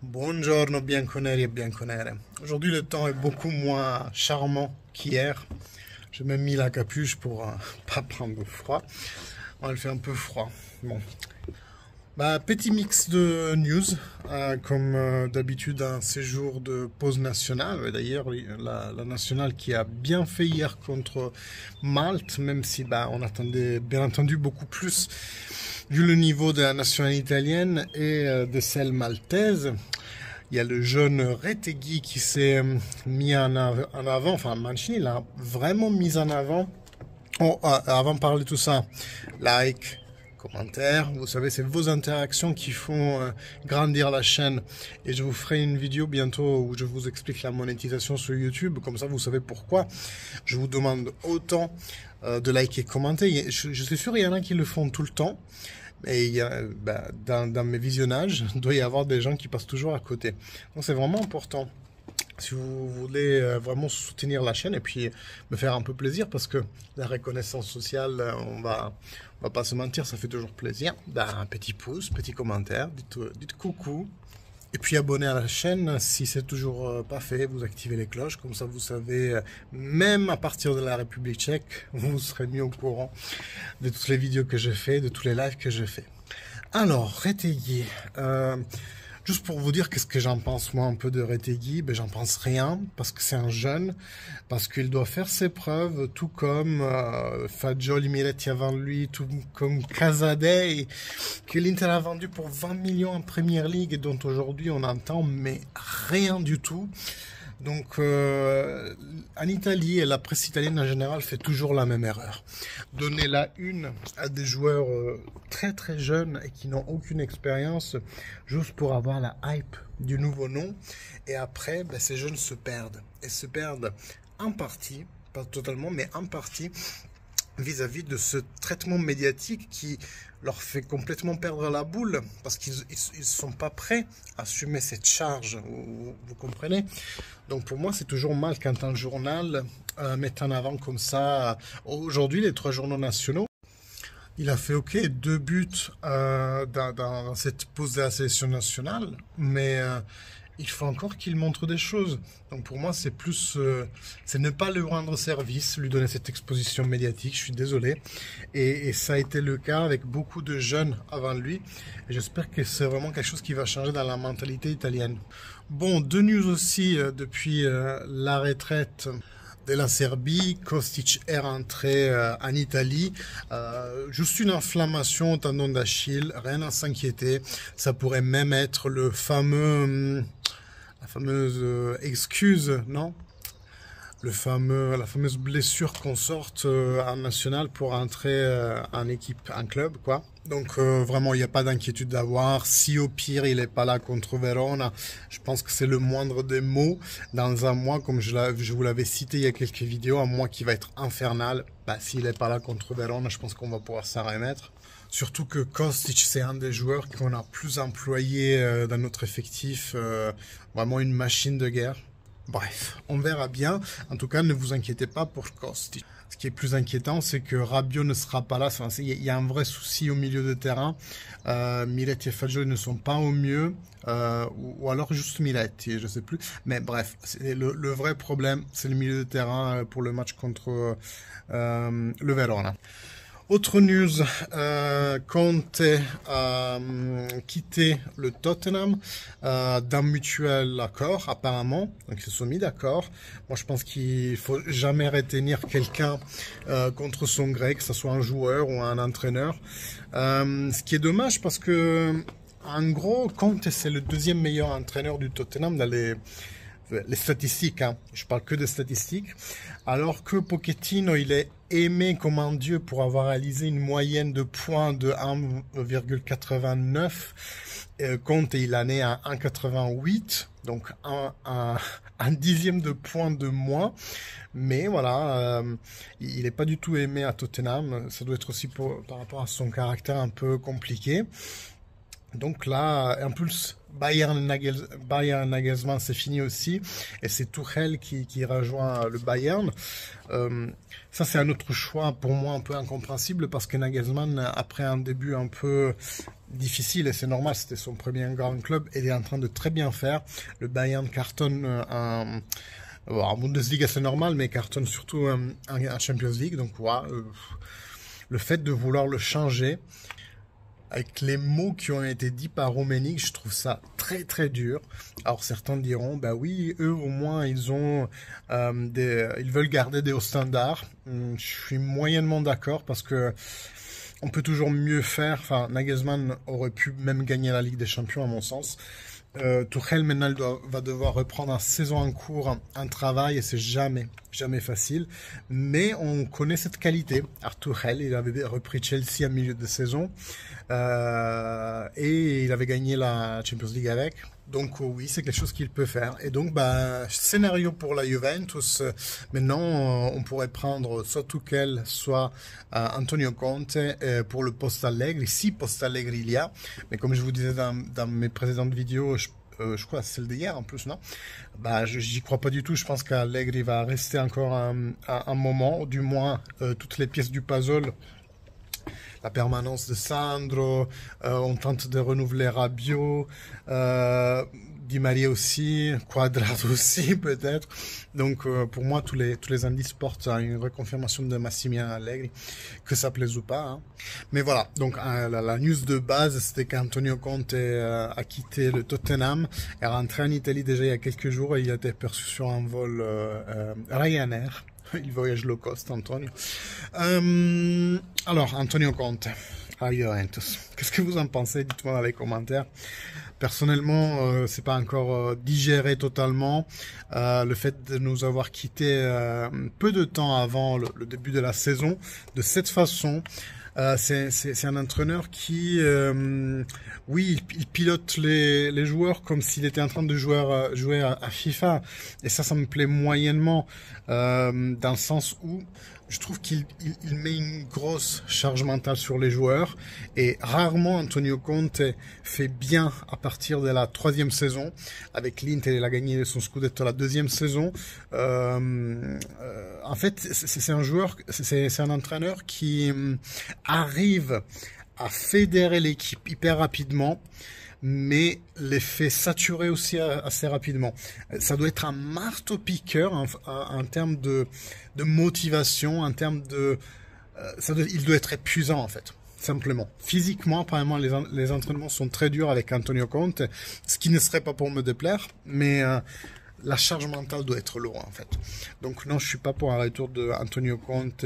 Buongiorno bianconeri e bianconere. Aujourd'hui le temps est beaucoup moins charmant qu'hier. J'ai même mis la capuche pour pas prendre froid. Il fait un peu froid. Bon. Petit mix de news, comme d'habitude un séjour de pause nationale. D'ailleurs la nationale qui a bien fait hier contre Malte, même si on attendait bien entendu beaucoup plus vu le niveau de la nationale italienne et de celle maltaise. Il y a le jeune Retegui qui s'est mis en avant, enfin Mancini l'a vraiment mis en avant. Avant de parler de tout ça, like, commentaires, vous savez, c'est vos interactions qui font grandir la chaîne. Et je vous ferai une vidéo bientôt où je vous explique la monétisation sur YouTube, comme ça vous savez pourquoi je vous demande autant de liker et commenter. Je suis sûr il y en a qui le font tout le temps. Et il y a, dans mes visionnages, il doit y avoir des gens qui passent toujours à côté. Donc c'est vraiment important. Si vous voulez vraiment soutenir la chaîne et puis me faire un peu plaisir, parce que la reconnaissance sociale, on va pas se mentir, ça fait toujours plaisir. Un petit pouce, petit commentaire, dites coucou. Et puis abonnez à la chaîne si c'est toujours pas fait, vous activez les cloches, comme ça vous savez, même à partir de la République tchèque, vous serez mis au courant de toutes les vidéos que je fais, de tous les lives que je fais. Alors, Retegui, juste pour vous dire qu'est-ce que j'en pense moi un peu de Retegui, j'en pense rien, parce que c'est un jeune, parce qu'il doit faire ses preuves, tout comme Fagioli, Miretti avant lui, tout comme Casadei, que l'Inter a vendu pour 20 millions en Premier League, et dont aujourd'hui on entend mais rien du tout. Donc en Italie, et la presse italienne en général fait toujours la même erreur. Donner la une à des joueurs très très jeunes et qui n'ont aucune expérience, juste pour avoir la hype du nouveau nom. Et après, ces jeunes se perdent. Et se perdent en partie, pas totalement, mais en partie, vis-à-vis de ce traitement médiatique qui leur fait complètement perdre la boule, parce qu'ils ne sont pas prêts à assumer cette charge, vous comprenez? Donc pour moi c'est toujours mal quand un journal met en avant comme ça. Aujourd'hui les 3 journaux nationaux, il a fait 2 buts dans cette pause de la sélection nationale, mais il faut encore qu'il montre des choses. Donc pour moi, c'est plus, c'est ne pas lui rendre service, lui donner cette exposition médiatique. Je suis désolé. Et ça a été le cas avec beaucoup de jeunes avant lui. Et j'espère que c'est vraiment quelque chose qui va changer dans la mentalité italienne. Bon, 2 news aussi depuis la retraite de la Serbie. Kostic est rentré en Italie. Juste une inflammation au tendon d'Achille, rien à s'inquiéter. Ça pourrait même être le fameux, la fameuse excuse, non? La fameuse blessure qu'on sorte en national pour entrer en équipe, en club, quoi. Donc vraiment, il n'y a pas d'inquiétude d'avoir. Si au pire, il n'est pas là contre Verona, je pense que c'est le moindre des mots. Dans un mois, comme je vous l'avais cité il y a quelques vidéos, un mois qui va être infernal. S'il n'est pas là contre Verona, je pense qu'on va pouvoir s'en remettre. Surtout que Kostic, c'est un des joueurs qu'on a plus employé dans notre effectif. Vraiment une machine de guerre. Bref, on verra bien. En tout cas, ne vous inquiétez pas pour Kostic. Ce qui est plus inquiétant, c'est que Rabiot ne sera pas là. Enfin, il y a un vrai souci au milieu de terrain. Miretti et Fagioli ne sont pas au mieux. Ou alors juste Miretti, je ne sais plus. Mais bref, le vrai problème, c'est le milieu de terrain pour le match contre le Verona. Autre news, Conte a quitté le Tottenham d'un mutuel accord apparemment, donc ils se sont mis d'accord. Moi je pense qu'il faut jamais retenir quelqu'un contre son gré, que ce soit un joueur ou un entraîneur. Ce qui est dommage parce que en gros Conte c'est le 2e meilleur entraîneur du Tottenham dans les statistiques, hein. Je parle que de statistiques, alors que Pochettino il est aimé comme un dieu pour avoir réalisé une moyenne de points de 1,89. Conte il en est à 1,88, donc un dixième de point de moins. Mais voilà, il n'est pas du tout aimé à Tottenham. Ça doit être aussi par rapport à son caractère un peu compliqué. Donc là, en plus, Bayern Nagelsmann, c'est fini aussi. Et c'est Tuchel qui rejoint le Bayern. Ça, c'est un autre choix pour moi un peu incompréhensible parce que Nagelsmann, après un début un peu difficile et c'est normal, c'était son premier grand club et il est en train de très bien faire. Le Bayern cartonne en Bundesliga, c'est normal, mais cartonne surtout en Champions League. Donc voilà, le fait de vouloir le changer avec les mots qui ont été dits par Rummenigge, je trouve ça très très dur. Alors certains diront, bah oui, eux au moins ils ont ils veulent garder des hauts standards. Je suis moyennement d'accord parce que on peut toujours mieux faire. Enfin, Nagelsmann aurait pu même gagner la Ligue des Champions à mon sens. Tuchel maintenant va devoir reprendre en saison en cours un travail et c'est jamais facile, mais on connaît cette qualité. Tuchel, il avait repris Chelsea en milieu de saison et il avait gagné la Champions League avec. Donc oui, c'est quelque chose qu'il peut faire. Et donc, scénario pour la Juventus. Maintenant, on pourrait prendre soit Tuchel, soit Antonio Conte pour le poste Allegri, si poste Allegri il y a. Mais comme je vous disais dans mes précédentes vidéos, je crois celle d'hier en plus, non? J'y crois pas du tout. Je pense qu'Allegri va rester encore un moment, du moins toutes les pièces du puzzle. La permanence de Sandro, on tente de renouveler Rabiot, Di Maria aussi, Cuadrado aussi peut-être. Donc pour moi tous les indices portent à une reconfirmation de Massimiliano Allegri, que ça plaise ou pas. Hein. Mais voilà, donc la news de base c'était qu'Antonio Conte a quitté le Tottenham, est rentré en Italie déjà il y a quelques jours et il a été perçu sur un vol Ryanair. Il voyage low cost, Antonio. Alors, Antonio Conte à Juventus. Qu'est-ce que vous en pensez? Dites-moi dans les commentaires. Personnellement, c'est pas encore digéré totalement. Le fait de nous avoir quitté peu de temps avant le début de la saison, de cette façon. C'est un entraîneur qui, oui, il pilote les joueurs comme s'il était en train de jouer à FIFA. Et ça me plaît moyennement, dans le sens où je trouve qu'il met une grosse charge mentale sur les joueurs. Et rarement Antonio Conte fait bien à partir de la 3e saison. Avec l'Inter, il a gagné son scudetto la 2e saison. En fait, c'est un joueur, c'est un entraîneur qui arrive à fédérer l'équipe hyper rapidement, mais les fait saturer aussi assez rapidement. Ça doit être un marteau-piqueur en termes de motivation, en termes de... il doit être épuisant en fait, simplement. Physiquement, apparemment, les entraînements sont très durs avec Antonio Conte, ce qui ne serait pas pour me déplaire, mais... la charge mentale doit être lourde en fait. Donc non, je suis pas pour un retour de Antonio Conte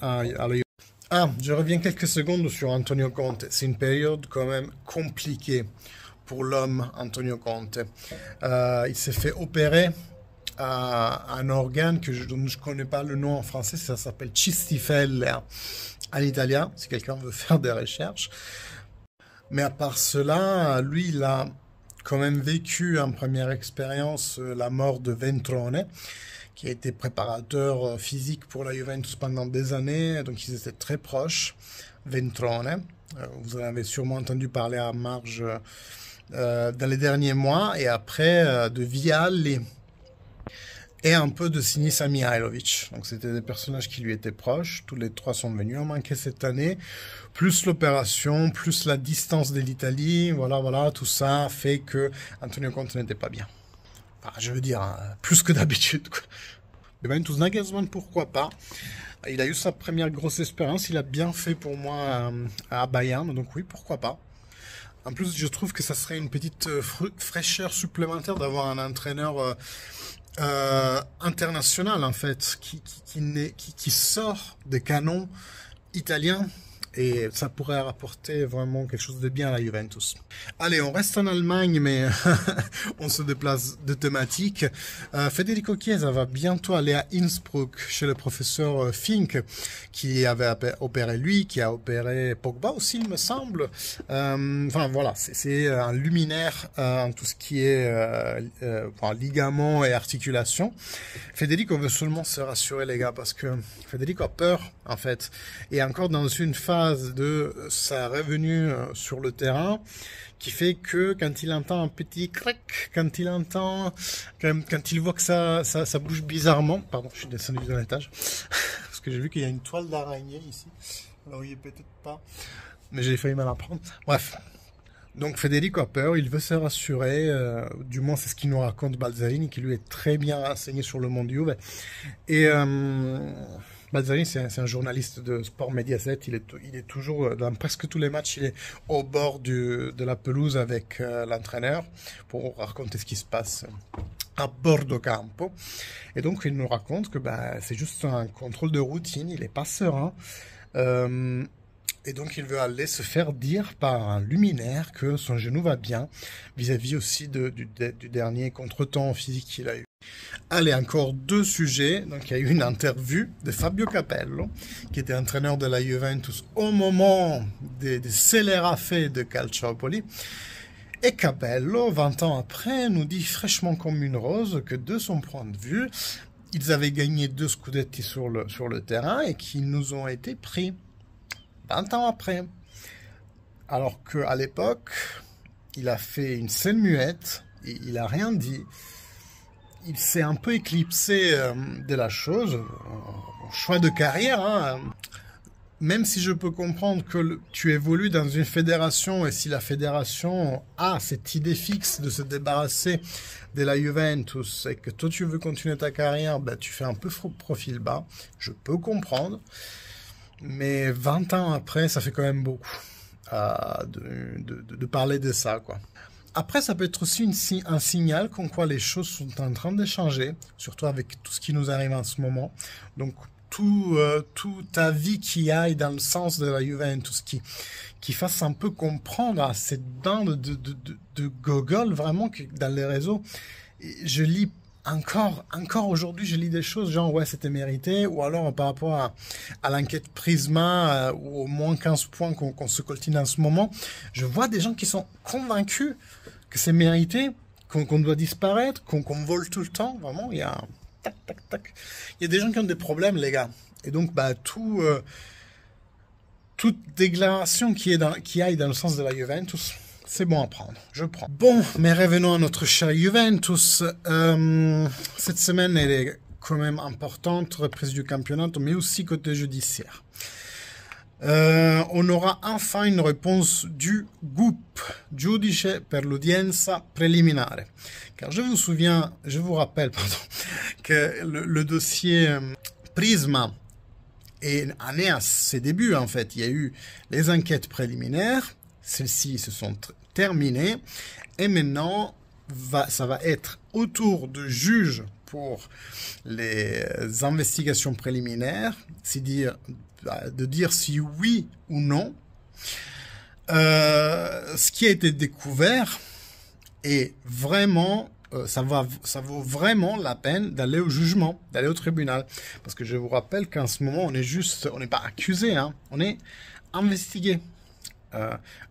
à la... je reviens quelques secondes sur Antonio Conte. C'est une période quand même compliquée pour l'homme Antonio Conte. Il s'est fait opérer un organe dont je connais pas le nom en français, ça s'appelle cistifellea en italien, si quelqu'un veut faire des recherches. Mais à part cela, lui, il a quand même vécu en première expérience la mort de Ventrone, qui a été préparateur physique pour la Juventus pendant des années, donc ils étaient très proches. Ventrone, vous en avez sûrement entendu parler à marge dans les derniers mois, et après de Vialli et un peu de Sinisa Mihajlovic. Donc c'était des personnages qui lui étaient proches. Tous les trois sont venus en manquer cette année. Plus l'opération, plus la distance de l'Italie. Voilà, tout ça fait que Antonio Conte n'était pas bien. Enfin, je veux dire, plus que d'habitude. Juventus Nagelsmann, pourquoi pas. Il a eu sa première grosse expérience. Il a bien fait pour moi à Bayern. Donc oui, pourquoi pas. En plus, je trouve que ça serait une petite fraîcheur supplémentaire d'avoir un entraîneur... international en fait, qui sort des canons italiens, et ça pourrait rapporter vraiment quelque chose de bien à la Juventus. Allez, on reste en Allemagne, mais on se déplace de thématique. Federico Chiesa va bientôt aller à Innsbruck chez le professeur Fink, qui avait opéré lui, qui a opéré Pogba aussi, il me semble. Enfin voilà, c'est un luminaire en tout ce qui est ligament et articulation. Federico veut seulement se rassurer les gars, parce que Federico a peur en fait, et encore dans une phase de sa revenue sur le terrain, qui fait que quand il entend un petit crack, quand il voit que ça bouge bizarrement, pardon, je suis descendu de l'étage, parce que j'ai vu qu'il y a une toile d'araignée ici, alors il est peut-être pas, mais j'ai failli mal apprendre. Bref. Donc Federico a peur, il veut se rassurer, du moins c'est ce qu'il nous raconte Balzarini, qui lui est très bien renseigné sur le monde Juve. Et Balzarini, c'est un journaliste de Sport Mediaset, il est toujours, dans presque tous les matchs, il est au bord de la pelouse avec l'entraîneur pour raconter ce qui se passe à bordo campo. Et donc il nous raconte que c'est juste un contrôle de routine, il n'est pas serein. Et donc il veut aller se faire dire par un luminaire que son genou va bien, vis-à-vis aussi du dernier contretemps physique qu'il a eu. Allez, encore 2 sujets. Donc il y a eu une interview de Fabio Capello, qui était entraîneur de la Juventus au moment des scélérats de Calciopoli. Et Capello, 20 ans après, nous dit fraîchement comme une rose que de son point de vue, ils avaient gagné 2 scudetti sur le terrain et qu'ils nous ont été pris 20 ans après. Alors qu'à l'époque, il a fait une scène muette, et il n'a rien dit. Il s'est un peu éclipsé de la chose, choix de carrière, hein. Même si je peux comprendre que tu évolues dans une fédération, et si la fédération a cette idée fixe de se débarrasser de la Juventus, et que toi tu veux continuer ta carrière, tu fais un peu profil bas, je peux comprendre. Mais 20 ans après, ça fait quand même beaucoup de parler de ça, quoi. Après, ça peut être aussi un signal comme quoi les choses sont en train de changer, surtout avec tout ce qui nous arrive en ce moment. Donc, tout avis qui aille dans le sens de la Juventus, qui fasse un peu comprendre à cette bande de gogoles, vraiment, que dans les réseaux, je lis encore aujourd'hui, je lis des choses genre ouais, c'était mérité, ou alors par rapport à l'enquête Prisma, ou au moins 15 points qu'on se coltine en ce moment, je vois des gens qui sont convaincus que c'est mérité, qu'on doit disparaître, qu'on vole tout le temps. Vraiment, il y a tac, tac, tac. Il y a des gens qui ont des problèmes, les gars. Et donc, toute déclaration qui aille dans le sens de la Juventus, c'est bon à prendre, je prends. Bon, mais revenons à notre cher Juventus. Cette semaine, elle est quand même importante, reprise du championnat, mais aussi côté judiciaire. On aura enfin une réponse du GUP, Giudice per l'udienza preliminare. Car je vous rappelle, que le dossier Prisma en est à ses débuts, en fait. Il y a eu les enquêtes préliminaires, celles-ci se sont terminées, et maintenant, ça va être au tour de juge pour les investigations préliminaires, c'est-à-dire de dire si oui ou non ce qui a été découvert est vraiment, ça vaut vraiment la peine d'aller au jugement, d'aller au tribunal. Parce que je vous rappelle qu'en ce moment, on n'est pas accusé, hein, on est investigué.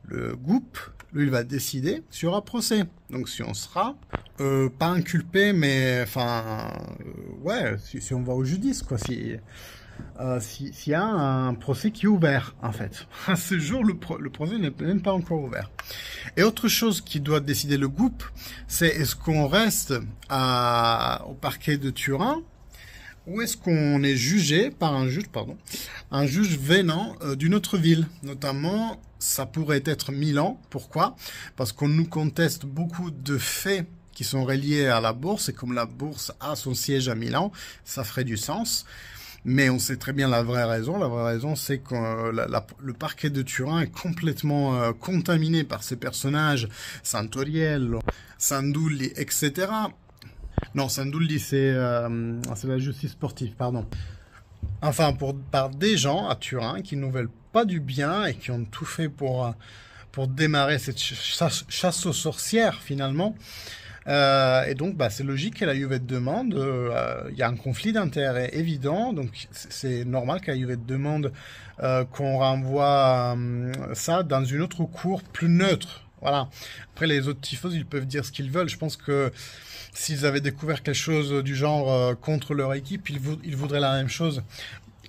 Le groupe, lui, il va décider s'il y aura procès. Donc si on sera pas inculpé, mais enfin, ouais, si on va au judice, quoi, s'il y a un procès qui est ouvert, en fait. À ce jour, le procès n'est même pas encore ouvert. Et autre chose qui doit décider le groupe, c'est est-ce qu'on reste au parquet de Turin, ou est-ce qu'on est jugé par un juge venant d'une autre ville, notamment, ça pourrait être Milan. Pourquoi? Parce qu'on nous conteste beaucoup de faits qui sont reliés à la bourse, et comme la bourse a son siège à Milan, ça ferait du sens. Mais on sait très bien la vraie raison. La vraie raison, c'est que le parquet de Turin est complètement contaminé par ces personnages, Santoriello, Sandulli, etc. Non, Sandulli, c'est la justice sportive, pardon. Enfin, par des gens à Turin qui ne veulent pas du bien et qui ont tout fait pour démarrer cette chasse aux sorcières, finalement. Et donc, c'est logique que la Juve demande. Il y a un conflit d'intérêts évident, donc c'est normal que la Juve demande qu'on renvoie ça dans une autre cour plus neutre. Voilà. Après, les autres tifos, ils peuvent dire ce qu'ils veulent. Je pense que s'ils avaient découvert quelque chose du genre contre leur équipe, ils voudraient la même chose.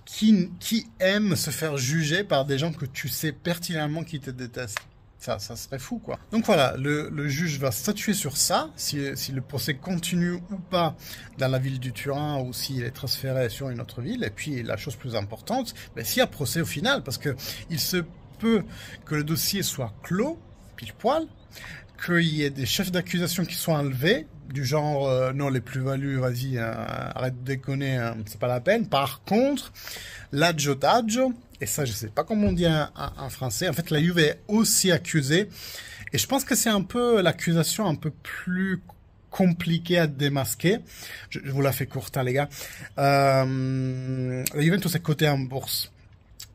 Qui aime se faire juger par des gens que tu sais pertinemment qui te détestent? Ça serait fou, quoi. Donc voilà, le juge va statuer sur ça, si le procès continue ou pas dans la ville du Turin, ou s'il est transféré sur une autre ville. Et puis, la chose plus importante, s'il y a procès au final, parce que il se peut que le dossier soit clos, pile poil, qu'il y ait des chefs d'accusation qui soient enlevés, du genre non, les plus-values, vas-y, arrête de déconner, c'est pas la peine. Par contre, l'aggiotaggio, et ça je sais pas comment on dit en français, en fait la Juve est aussi accusée, et je pense que c'est un peu l'accusation un peu plus compliquée à démasquer. Je vous la fais courte, hein, les gars. La Juventus est cotée en bourse.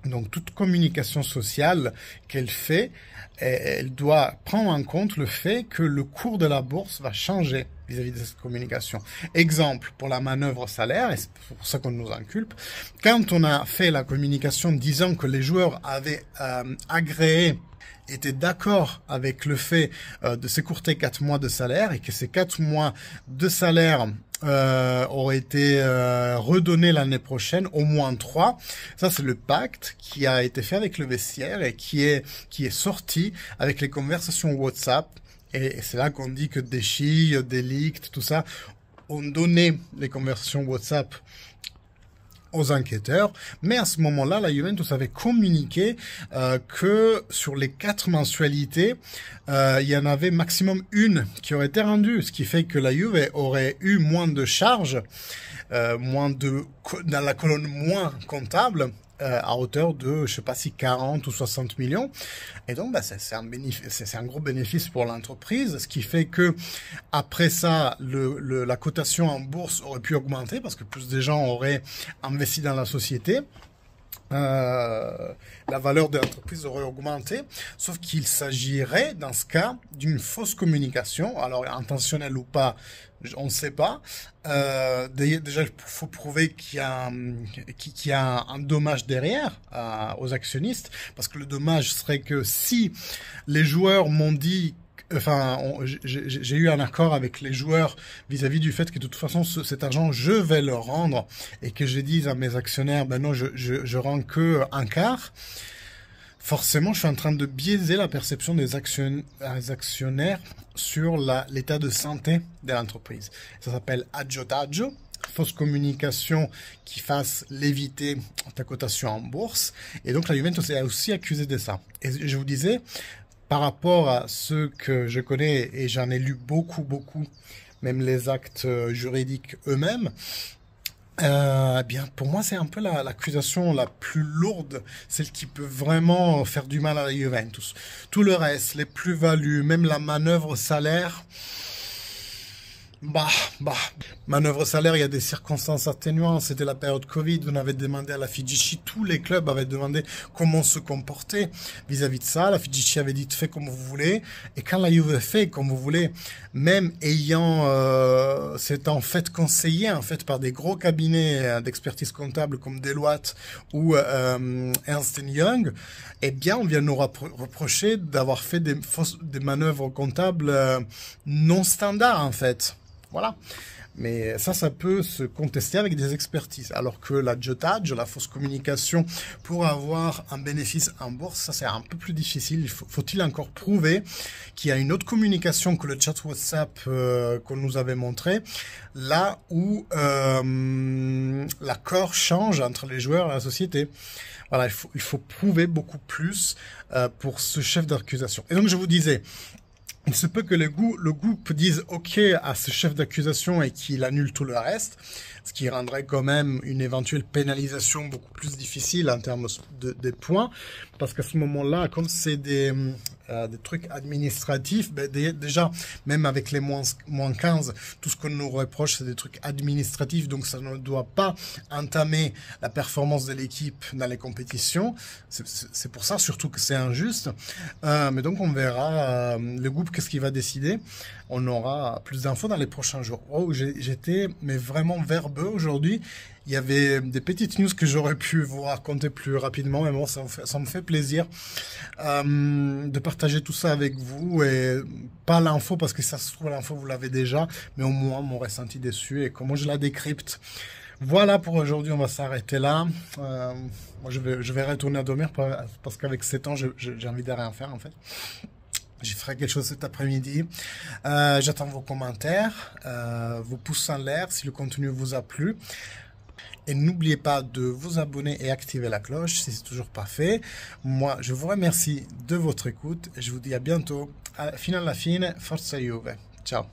Donc, toute communication sociale qu'elle fait, elle doit prendre en compte le fait que le cours de la bourse va changer vis-à-vis de cette communication. Exemple, pour la manœuvre salaire, et c'est pour ça qu'on nous inculpe, quand on a fait la communication disant que les joueurs avaient agréé, étaient d'accord avec le fait de s'écourter 4 mois de salaire et que ces 4 mois de salaire auraient été redonnés l'année prochaine, au moins 3. Ça, c'est le pacte qui a été fait avec le vestiaire et qui est sorti avec les conversations WhatsApp. Et c'est là qu'on dit que Deschi, Delict, tout ça, ont donné les conversations WhatsApp aux enquêteurs, mais à ce moment-là, la Juventus avait communiqué que sur les 4 mensualités, il y en avait maximum une qui aurait été rendue, ce qui fait que la Juve aurait eu moins de charges, dans la colonne moins comptable, à hauteur de, je sais pas si 40 ou 60 millions. Et donc, bah, c'est un gros bénéfice pour l'entreprise, ce qui fait que, après ça, la cotation en bourse aurait pu augmenter parce que plus de gens auraient investi dans la société. La valeur de l'entreprise aurait augmenté, sauf qu'il s'agirait, dans ce cas, d'une fausse communication, alors intentionnelle ou pas, on ne sait pas. Déjà, il faut prouver qu'il y a un dommage derrière aux actionnistes, parce que le dommage serait que si les joueurs m'ont dit, enfin, j'ai eu un accord avec les joueurs vis-à-vis du fait que de toute façon cet argent je vais le rendre, et que je dise à mes actionnaires ben non, je rends que un quart. Forcément, je suis en train de biaiser la perception des actionnaires sur l'état de santé de l'entreprise. Ça s'appelle aggiotaggio, fausse communication qui fasse léviter ta cotation en bourse. Et donc la Juventus est aussi accusée de ça. Et je vous disais, par rapport à ceux que je connais, et j'en ai lu beaucoup, même les actes juridiques eux-mêmes, bien, pour moi, c'est un peu l'accusation la plus lourde, celle qui peut vraiment faire du mal à la Juventus. Tout le reste, les plus-values, même la manœuvre salaire, manœuvre salaire, il y a des circonstances atténuantes. C'était la période Covid, on avait demandé à la FIGC, tous les clubs avaient demandé comment se comporter vis-à-vis de ça. La FIGC avait dit faites comme vous voulez. Et quand la Juve fait comme vous voulez, même ayant s'étant fait conseiller en fait par des gros cabinets d'expertise comptable comme Deloitte ou Ernst Young, eh bien on vient nous reprocher d'avoir fait des manœuvres comptables non standards en fait. Voilà. Mais ça peut se contester avec des expertises. Alors que l'aggiotaggio, la fausse communication, pour avoir un bénéfice en bourse, ça c'est un peu plus difficile. Faut-il encore prouver qu'il y a une autre communication que le chat WhatsApp qu'on nous avait montré, là où l'accord change entre les joueurs et la société. Voilà, il faut prouver beaucoup plus pour ce chef d'accusation. Et donc je vous disais, il se peut que le groupe dise OK à ce chef d'accusation et qu'il annule tout le reste, ce qui rendrait quand même une éventuelle pénalisation beaucoup plus difficile en termes des points, parce qu'à ce moment-là, comme c'est des trucs administratifs, ben déjà, même avec les moins 15, tout ce qu'on nous reproche, c'est des trucs administratifs, donc ça ne doit pas entamer la performance de l'équipe dans les compétitions. C'est pour ça surtout que c'est injuste. Mais donc on verra le groupe qu'est-ce qu'il va décider. On aura plus d'infos dans les prochains jours. Oh, j'étais mais vraiment verbeux aujourd'hui. Il y avait des petites news que j'aurais pu vous raconter plus rapidement, mais bon, ça me fait plaisir de partager tout ça avec vous, et pas l'info parce que ça se trouve l'info vous l'avez déjà, mais au moins mon ressenti dessus et comment je la décrypte. Voilà pour aujourd'hui, on va s'arrêter là. Moi je vais retourner à dormir parce qu'avec 7 ans j'ai envie de rien faire en fait. J'y ferai quelque chose cet après-midi. J'attends vos commentaires, vos pouces en l'air si le contenu vous a plu. Et n'oubliez pas de vous abonner et activer la cloche si c'est toujours pas fait. Moi, je vous remercie de votre écoute et je vous dis à bientôt. Fino alla fine, forza Juve. Ciao.